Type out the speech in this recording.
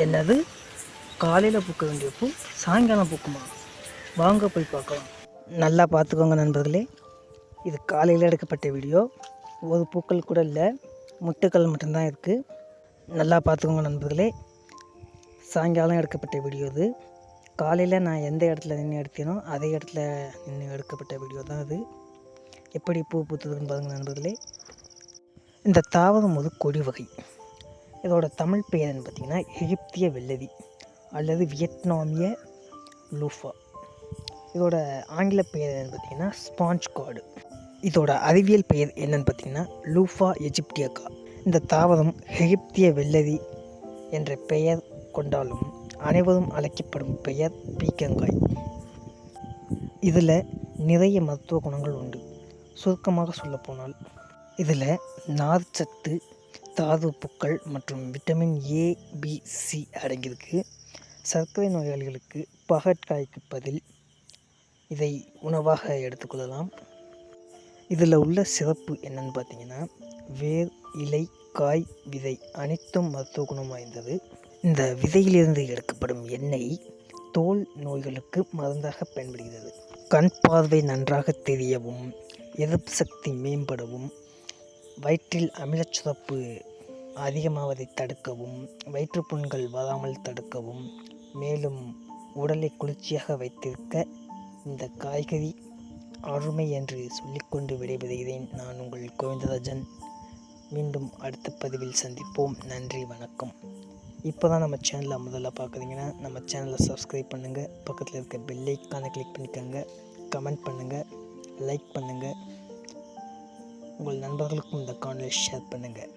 என்னது காலையில் பூக்க வேண்டிய பூ சாயங்காலம் பூக்குமா? வாங்க போய் பார்க்கலாம். நல்லா பார்த்துக்கோங்க நண்பர்களே, இது காலையில் எடுக்கப்பட்ட வீடியோ. ஒரு பூக்கள் கூட இல்லை, முட்டுக்கள் மட்டும்தான் இருக்குது. நல்லா பார்த்துக்கோங்க நண்பர்களே, சாயங்காலம் எடுக்கப்பட்ட வீடியோ இது. காலையில் நான் எந்த இடத்துல நின்று எடுத்தேனோ அதே இடத்துல நின்று எடுக்கப்பட்ட வீடியோ தான் இது. எப்படி பூ பூத்துதுன்னு பாருங்கள் நண்பர்களே. இந்த தாவரம் ஒரு கொடி வகை. இதோட தமிழ் பெயர்னு பார்த்திங்கன்னா எகிப்திய வெள்ளரி அல்லது வியட்நாமிய லூஃபா. இதோட ஆங்கில பெயர் என்னென்னு பார்த்திங்கன்னா ஸ்பாஞ்ச் கார்டு. இதோட அறிவியல் பெயர் என்னென்னு பார்த்திங்கன்னா லூஃபா எஜிப்டியக்கா. இந்த தாவரம் எகிப்திய வெள்ளரி என்ற பெயர் கொண்டாலும் அனைவரும் அழைக்கப்படும் பெயர் பீக்கங்காய். இதில் நிறைய மருத்துவ குணங்கள் உண்டு. சுருக்கமாக சொல்லப்போனால் இதில் நார்ச்சத்து, தாதுப்புக்கள் மற்றும் விட்டமின் ஏ, பி, சி அடங்கியிருக்கு. சர்க்கரை நோயாளிகளுக்கு பகற்காய்க்கு பதில் இதை உணவாக எடுத்துக்கொள்ளலாம். இதில் உள்ள சிறப்பு என்னென்னு பார்த்தீங்கன்னா வேர், இலை, காய், விதை அனைத்தும் மருத்துவ குணம் வாய்ந்தது. இந்த விதையிலிருந்து எடுக்கப்படும் எண்ணெய் தோல் நோய்களுக்கு மருந்தாக பயன்படுகிறது. கண் பார்வை நன்றாக தெரியவும், எதிர்ப்பு சக்தி மேம்படவும், வயிற்றில் அமிலச்சுரப்பு அதிகமாவதை தடுக்கவும், வயிற்றுப்புண்கள் வராமல் தடுக்கவும், மேலும் உடலை குளிர்ச்சியாக வைத்திருக்க இந்த காய்கறி அருமை என்று சொல்லிக்கொண்டு விடைபெறுகிறேன். நான் உங்கள் கோவிந்தராஜன். மீண்டும் அடுத்த பதிவில் சந்திப்போம். நன்றி, வணக்கம். இப்போ தான் நம்ம சேனலை முதல்ல பார்க்குறீங்கன்னா நம்ம சேனலை சப்ஸ்கிரைப் பண்ணுங்கள். பக்கத்தில் இருக்க பெல் ஐக்கானை கிளிக் பண்ணிக்கோங்க. கமெண்ட் பண்ணுங்கள், லைக் பண்ணுங்கள். உங்கள் நண்பர்களுக்கும் இந்த காணொலியை ஷேர் பண்ணுங்கள்.